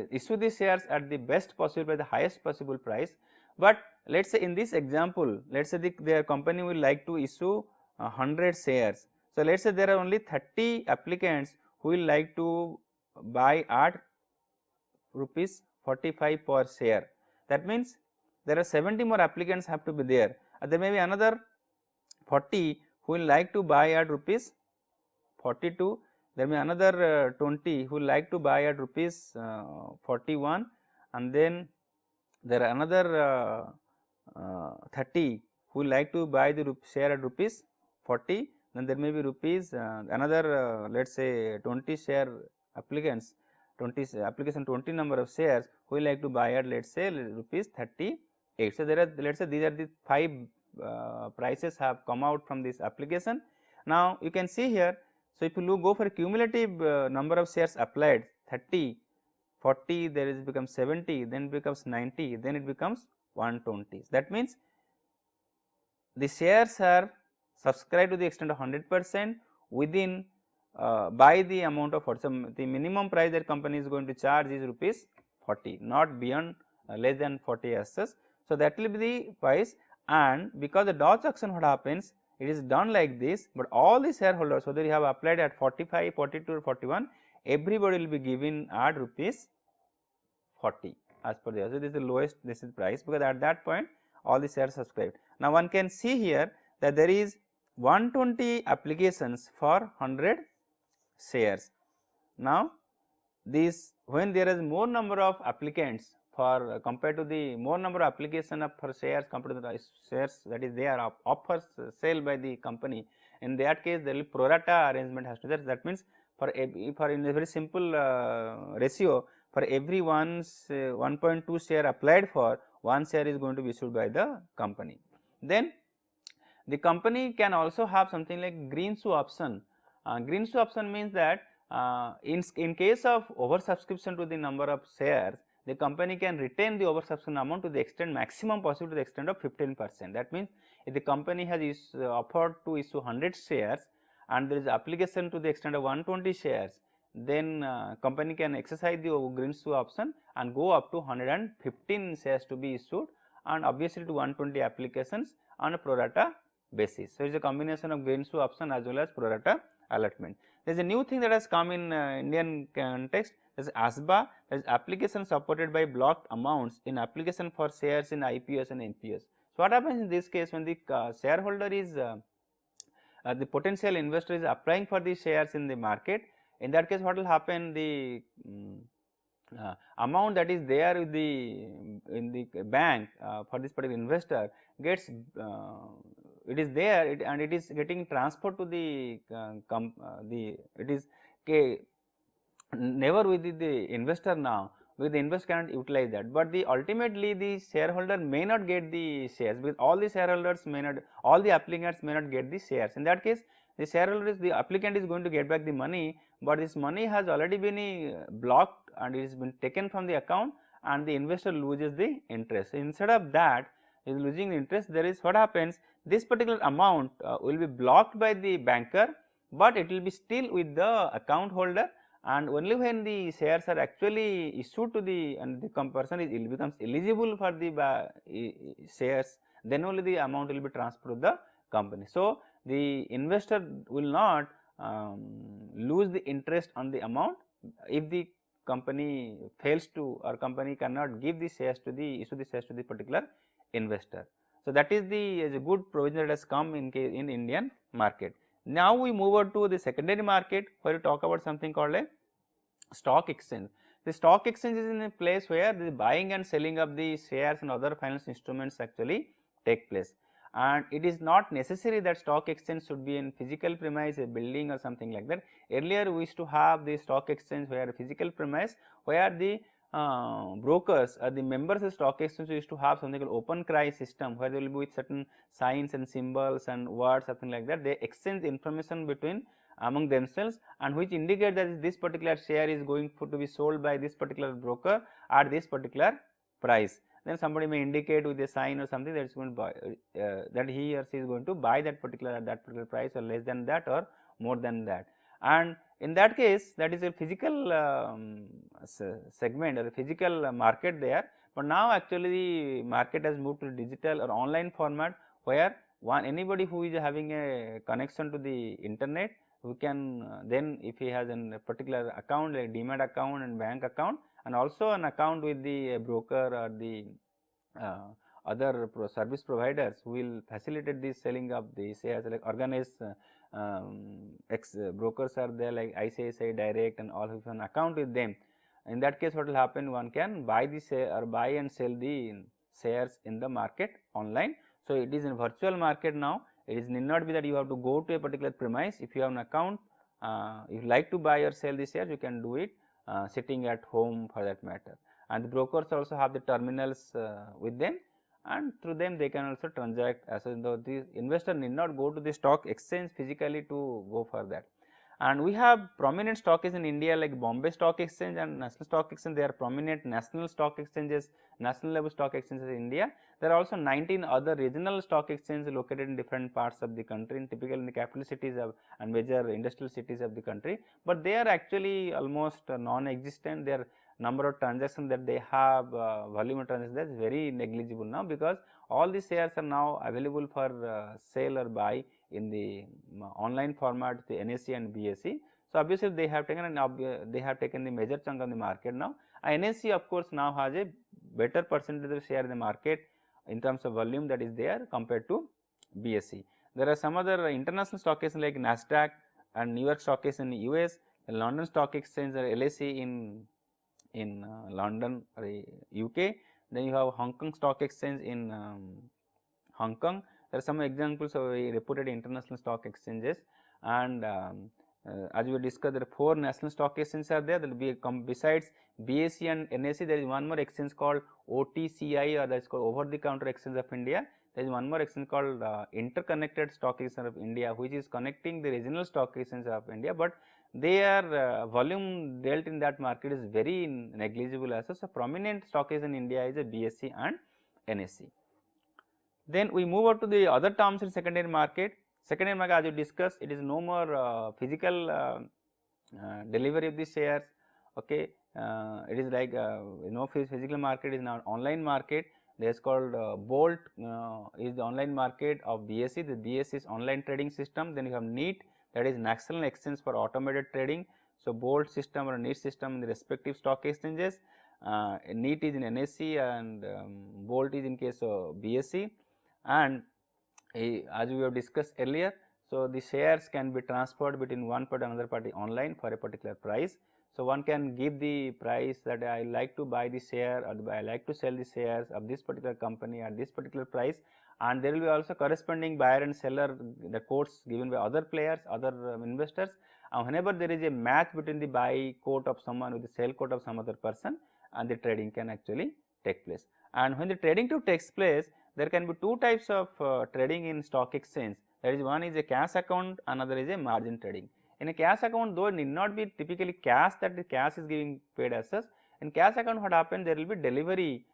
issue the shares at the best possible by the highest possible price, but let us say in this example, let us say their company will like to issue 100 shares. So, let us say there are only 30 applicants who will like to buy at rupees 45 per share. That means, there are 70 more applicants have to be there, there may be another 40 who will like to buy at rupees 42, there may be another 20 who will like to buy at rupees 41, and then there are another 30 who will like to buy the share at rupees 40, then there may be rupees another let us say 20 share applicants, 20 application 20 number of shares who will like to buy at let us say rupees 38. So, there are let us say these are the 5 prices have come out from this application. Now, you can see here. So, if you go for a cumulative number of shares applied 30, 40, there is becomes 70, then becomes 90, then it becomes 120. That means, the shares are subscribed to the extent of 100% within by the amount of what, so the minimum price that company is going to charge is rupees 40, not beyond less than 40 as such. So, that will be the price, and because the Dodge auction what happens, it is done like this, but all the shareholders whether you have applied at 45, 42 or 41, everybody will be given at rupees 40 as per the. So, this is the lowest, this is price, because at that point all the shares subscribed. Now, one can see here that there is 120 applications for 100 shares. Now, this when there is more number of applicants for compared to the more number of application of for shares compared to the shares that is there up for sale by the company, in that case there will pro rata arrangement has to be there. That means, for in a very simple ratio, for every 1.2 share applied for, 1 share is going to be issued by the company. Then the company can also have something like green shoe option. Green shoe option means that in case of oversubscription to the number of shares, the company can retain the oversubscription amount to the extent maximum possible, to the extent of 15%. That means, if the company has offered to issue 100 shares and there is application to the extent of 120 shares, then company can exercise the green shoe option and go up to 115 shares to be issued, and obviously to 120 applications on a pro rata basis. So, it is a combination of green shoe option as well as pro rata allotment. There is a new thing that has come in Indian context, that is ASBA, that is application supported by blocked amounts in application for shares in IPOs and NPOs. So, what happens in this case, when the shareholder is the potential investor is applying for the shares in the market, in that case what will happen, the amount that is there with the in the bank for this particular investor gets it is there and it is getting transferred to the it is never with the investor now, because the investor cannot utilize that, but the ultimately the shareholder may not get the shares, because all the shareholders may not, all the applicants may not get the shares. In that case, the shareholder is, the applicant is going to get back the money, but this money has already been blocked and it has been taken from the account, and the investor loses the interest. So, instead of that, is losing the interest, there is what happens, this particular amount will be blocked by the banker, but it will be still with the account holder, and only when the shares are actually issued to the and the person is becomes eligible for the shares, then only the amount will be transferred to the company. So, the investor will not lose the interest on the amount if the company fails to, or company cannot give the shares to the issue the shares to the particular investor. So, that is a good provision that has come in Indian market. Now, we move on to the secondary market, where we talk about something called a stock exchange. The stock exchange is in a place where the buying and selling of the shares and other financial instruments actually take place, and it is not necessary that stock exchange should be in physical premise, a building or something like that. Earlier we used to have the stock exchange where a physical premise, where the brokers or the members of stock exchange used to have something called open cry system, where they will be with certain signs and symbols and words, something like that. They exchange information between among themselves, and which indicate that this particular share is going to be sold by this particular broker at this particular price. Then somebody may indicate with a sign or something that is going to buy that he or she is going to buy that particular at that particular price, or less than that or more than that. And in that case, that is a physical segment or a physical market there, but now actually the market has moved to digital or online format, where anybody who is having a connection to the internet, who can then, if he has a particular account like demat account and bank account, and also an account with the broker or the other service providers, who will facilitate the selling of the shares, like organized brokers are there like ICICI Direct and all, have an account with them. In that case, what will happen, one can buy the share or buy and sell the shares in the market online. So, it is in virtual market now. It is need not be that you have to go to a particular premise. If you have an account, if you like to buy or sell the shares, you can do it sitting at home for that matter. And the brokers also have the terminals with them, and through them they can also transact, as though the investor need not go to the stock exchange physically to go for that. And we have prominent stock exchanges in India like Bombay Stock Exchange and National Stock Exchange. They are prominent national stock exchanges, national level stock exchanges in India. There are also 19 other regional stock exchanges located in different parts of the country, typically in the capital cities and major industrial cities of the country, but they are actually almost non-existent. Their number of transactions that they have, volume of transactions, that is very negligible now, because all the shares are now available for sale or buy in the online format, the NSE and BSE. So, obviously they have taken the major chunk of the market now. NSE of course now has a better percentage of share in the market in terms of volume that is there compared to BSE. There are some other international stock exchanges like NASDAQ and New York Stock Exchange in US, London Stock Exchange or LSE in London or UK. Then you have Hong Kong Stock Exchange in Hong Kong. There are some examples of reputed international stock exchanges, and as we discussed, there are 4 national stock exchanges are there. There will be besides BSE and NSE, there is one more exchange called OTCI, or that is called Over the Counter Exchange of India. There is one more exchange called Interconnected Stock Exchange of India, which is connecting the regional stock exchanges of India, but their volume dealt in that market is very negligible as well. So, prominent stock exchange in India is a BSE and NSE. Then we move on to the other terms in secondary market. Secondary market, as we discussed, it is no more physical delivery of the shares. Okay, it is like physical market is now online market. There is called Bolt is the online market of BSE. The BSE is online trading system. Then you have NEET, that is National Exchange for Automated Trading. So, Bolt system or NEET system in the respective stock exchanges. NEET is in NSE and Bolt is in case of BSE. And as we have discussed earlier, so the shares can be transferred between one party and another party online for a particular price. So, one can give the price that I like to buy the share or I like to sell the shares of this particular company at this particular price, and there will be also corresponding buyer and seller, the quotes given by other players, other investors, and whenever there is a match between the buy quote of someone with the sell quote of some other person, and the trading can actually take place. And when the trading takes place, there can be 2 types of trading in stock exchange. That is, one is a cash account, another is a margin trading. In a cash account, though it need not be typically cash, that the cash is giving paid as such. In cash account, what happens, there will be delivery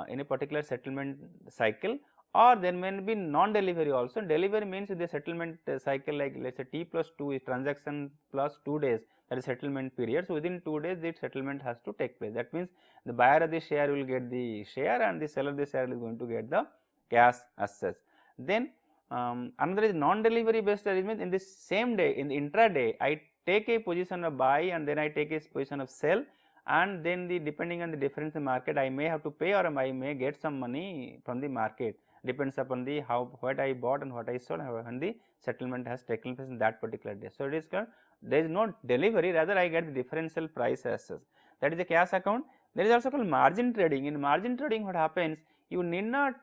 in a particular settlement cycle, or there may be non-delivery also. Delivery means the settlement cycle, like let us say T plus 2 is transaction plus 2 days, that is settlement period. So, within 2 days the settlement has to take place. That means the buyer of the share will get the share and the seller of the share is going to get the cash as such. Then another is non-delivery based arrangement. In the same day, in the intraday, I take a position of buy and then I take a position of sell, and then depending on the difference in market, I may have to pay or I may get some money from the market, depends upon the what I bought and what I sold and the settlement has taken place in that particular day. So, it is called, there is no delivery, rather I get the differential price as such, that is a cash account. There is also called margin trading. In margin trading, what happens, you need not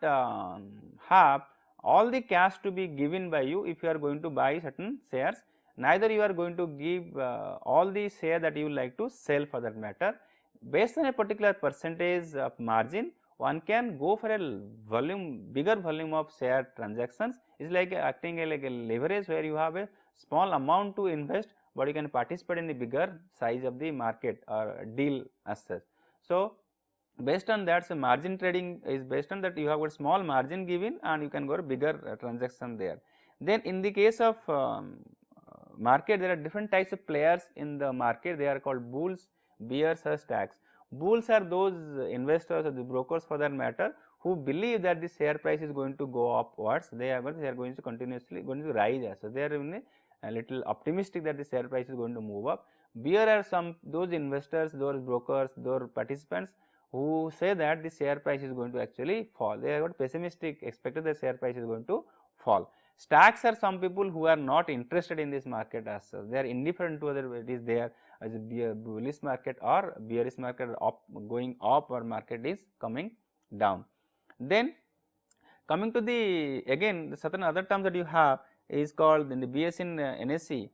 have all the cash to be given by you if you are going to buy certain shares, neither you are going to give all the share that you like to sell for that matter. Based on a particular percentage of margin, one can go for a bigger volume of share transactions. It is like acting like a leverage, where you have a small amount to invest, but you can participate in the bigger size of the market or deal as such. So, based on that, so margin trading is based on that you have got small margin given and you can go bigger transaction there. Then in the case of market, there are different types of players in the market. They are called bulls, bears or stacks. Bulls are those investors or the brokers for that matter who believe that the share price is going to go upwards. They are going to continuously going to rise. So, they are in a little optimistic that the share price is going to move up. Bear are those investors, those brokers, those participants who say that the share price is going to actually fall. They are pessimistic, expected the share price is going to fall. Stacks are some people who are not interested in this market as such. They are indifferent to whether it is there as a bullish market or bearish market, going up or market is coming down. Then coming to the again the certain other terms that you have is called in the BSE and NSE.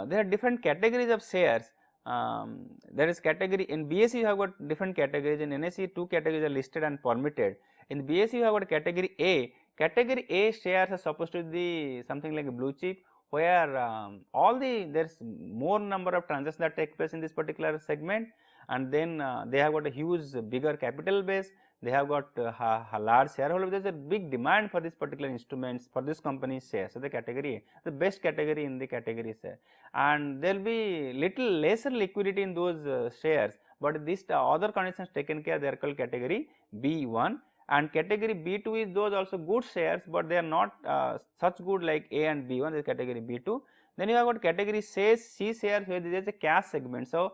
There are different categories of shares. There is category in BSE you have got different categories, in NSE 2 categories are listed and permitted. In BSE you have got category A. Category A shares are supposed to be something like a blue chip, where there is more number of transactions that take place in this particular segment, and then they have got a huge bigger capital base, they have got a large shareholder. There is a big demand for this particular instruments for this company's share. So, the category A, the best category in the category share, and there will be little lesser liquidity in those shares, but this other conditions taken care, they are called category B1, and category B2 is those also good shares, but they are not such good like A and B1, is category B2. Then you have got category C shares where there is a cash segment. So,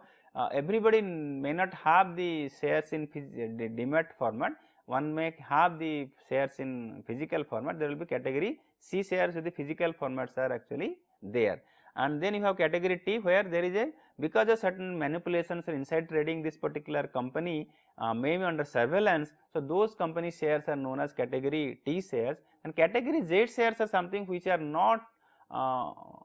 everybody may not have the shares in the demat format, one may have the shares in physical format. There will be category C shares with the physical formats are actually there. And then you have category T where there is a, because of certain manipulations or inside trading, this particular company may be under surveillance. So, those company shares are known as category T shares, and category Z shares are something which are not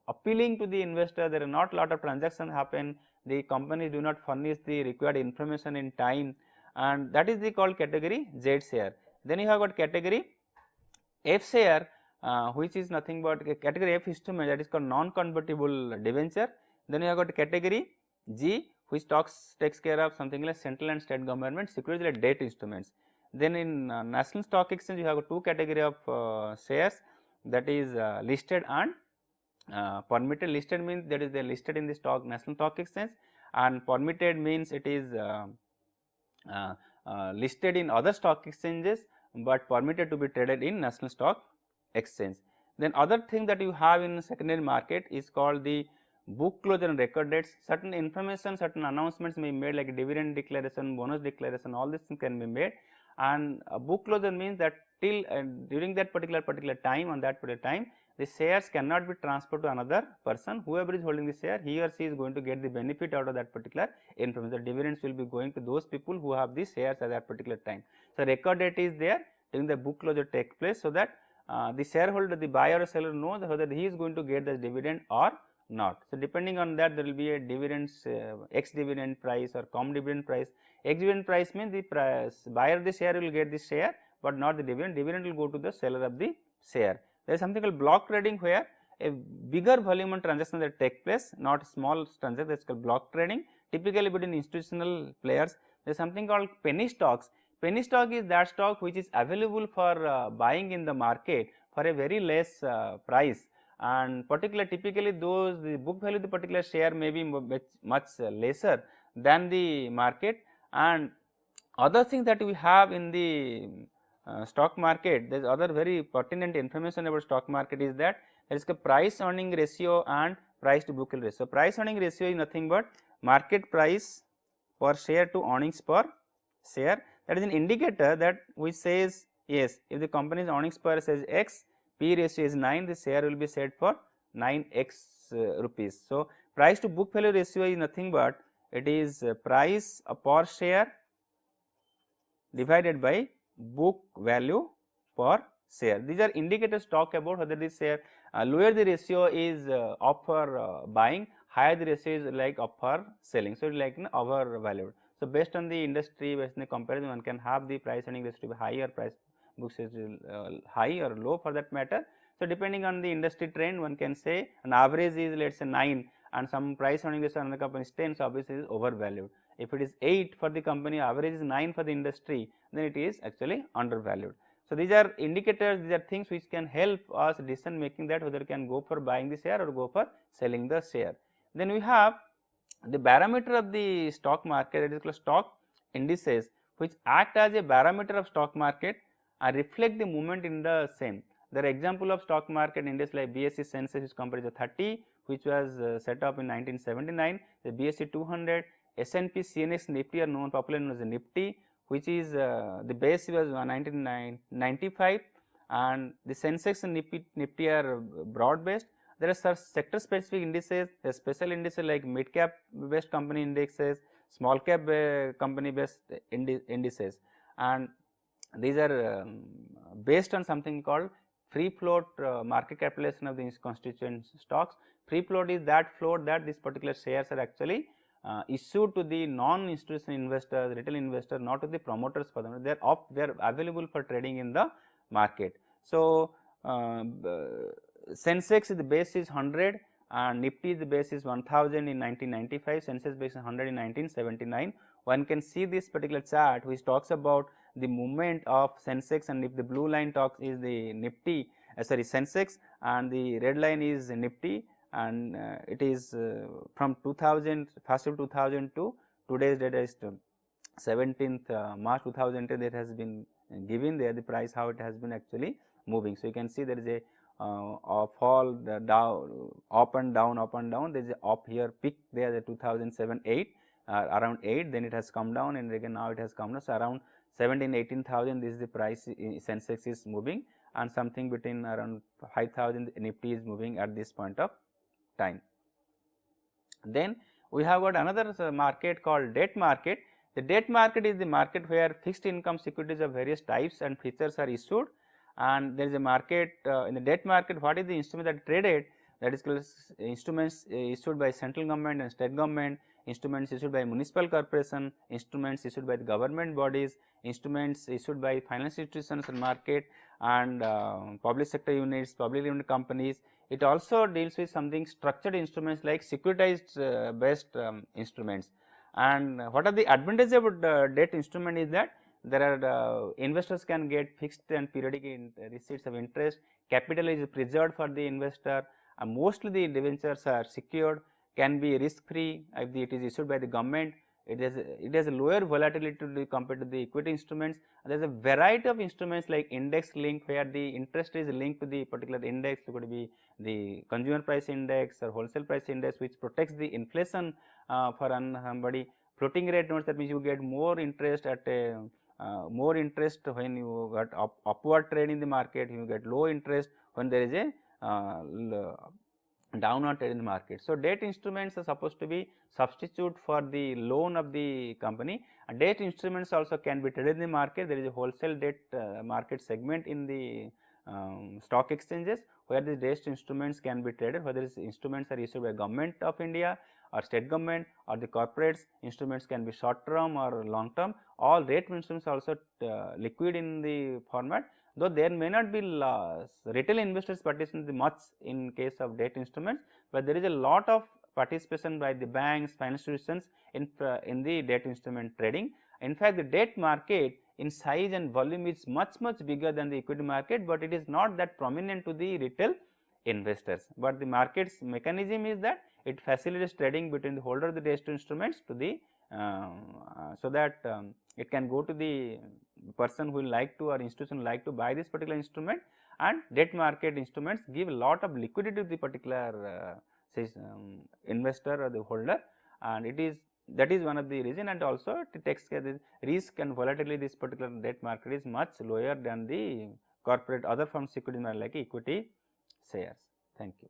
appealing to the investor. There are not lot of transactions happen, the companies do not furnish the required information in time, and that is the called category Z share. Then you have got category F share, which is nothing but category F instrument, that is called non-convertible debenture. Then you have got category G, which takes care of something like central and state government securities like debt instruments. Then in National Stock Exchange you have two category of shares, that is listed and permitted. Listed means that is they are listed in the National Stock Exchange, and permitted means it is listed in other stock exchanges, but permitted to be traded in National Stock Exchange. Then other thing that you have in secondary market is called the book closure and record dates. Certain information, certain announcements may be made like dividend declaration, bonus declaration, all these things can be made, and book closure means that till during that particular time, on that particular time, the shares cannot be transferred to another person. Whoever is holding the share, he or she is going to get the benefit out of that particular information. The dividends will be going to those people who have the shares at that particular time. So, record date is there during the book closure takes place, so that the shareholder, the buyer or seller knows whether he is going to get the dividend or not. So, depending on that, there will be a dividends ex dividend price or com dividend price. Ex dividend price means the buyer of the share will get the share, but not the dividend. Dividend will go to the seller of the share. There is something called block trading where a bigger volume of transactions that take place, not small transactions, that is called block trading, typically between institutional players. There is something called penny stocks. Penny stock is that stock which is available for buying in the market for a very less price, and particularly typically those the book value of the particular share may be much lesser than the market. And other things that we have in the stock market, there is other very pertinent information about stock market is that there is a price earning ratio and price to book value ratio. Price earning ratio is nothing but market price per share to earnings per share. That is an indicator that which says yes, if the company's earnings per says x, P ratio is 9, the share will be set for 9x rupees. So, price to book value ratio is nothing but it is price per share divided by book value per share. These are indicators talk about whether this share lower the ratio is up for buying, higher the ratio is like up for selling. So, it is like overvalued. So, based on the industry, based on the comparison, one can have the price earning ratio to be higher, price book is high or low for that matter. So, depending on the industry trend, one can say an average is let us say 9 and some price earning ratio another company is 10, so obviously it is overvalued. If it is 8 for the company, average is 9 for the industry, then it is actually undervalued. So, these are indicators, these are things which can help us decision making that whether we can go for buying the share or go for selling the share. Then we have the barometer of the stock market, that is called stock indices, which act as a barometer of stock market and reflect the movement in the same. There are example of stock market index like BSE Sensex which compares 30, which was set up in 1979, the BSE 200, S&P CNX Nifty are known popularly known as the Nifty, which is the base was 1995, and the Sensex and Nifty are broad based. There are sector specific indices, there are special indices like mid cap based company indexes, small cap company based indices, and these are based on something called free float market capitalization of the constituent stocks. Free float is that float that these particular shares are actually issued to the non-institutional investors, retail investors, not to the promoters for them. They are available for trading in the market. So, Sensex the base is 100 and Nifty the base is 1000 in 1995, Sensex base is 100 in 1979. One can see this particular chart which talks about the movement of Sensex, and if the blue line talks is the Nifty Sensex and the red line is Nifty, and it is from 2000 1st of 2000 to today's date is 17th March 2010, there has been given there, the price how it has been actually moving. So, you can see there is a fall, the down, up and down, up and down. There is a up here peak there, the 2007-8 around 8, then it has come down, and again now it has come down. So, around 17,000-18,000 this is the price Sensex is moving, and something between around 5,000 Nifty is moving at this point of time. Then we have got another market called debt market. The debt market is the market where fixed income securities of various types and features are issued, and there is a market in the debt market. What is the instrument that traded? That is called instruments issued by central government and state government, instruments issued by municipal corporation, instruments issued by the government bodies, instruments issued by financial institutions and market, and public sector units, public limited companies. It also deals with something structured instruments like securitized based instruments. And what are the advantages of debt instrument is that there are investors can get fixed and periodic receipts of interest, capital is preserved for the investor, mostly the debentures are secured, can be risk free if it is issued by the government. It has a lower volatility compared to the equity instruments. There is a variety of instruments like index link, where the interest is linked to the particular index. It could be the consumer price index or wholesale price index, which protects the inflation for somebody. Floating rate notes, that means you get more interest at a more interest when you got upward trade in the market, you get low interest when there is a downward trade in the market. So, debt instruments are supposed to be substitute for the loan of the company, and debt instruments also can be traded in the market. There is a wholesale debt market segment in the stock exchanges, where the debt instruments can be traded, whether these instruments are issued by government of India or state government or the corporates. Instruments can be short term or long term. All debt instruments also liquid in the format, though there may not be retail investors participate much in case of debt instruments, but there is a lot of participation by the banks, financial institutions in the debt instrument trading. In fact, the debt market in size and volume is much bigger than the equity market, but it is not that prominent to the retail investors. But the market's mechanism is that it facilitates trading between the holder of the debt instruments to the so that it can go to the person who will like to, or institution like to buy this particular instrument, and debt market instruments give a lot of liquidity to the particular investor or the holder, and it is that is one of the reason, and also it takes care of the risk and volatility. This particular debt market is much lower than the corporate other firm security like equity shares. Thank you.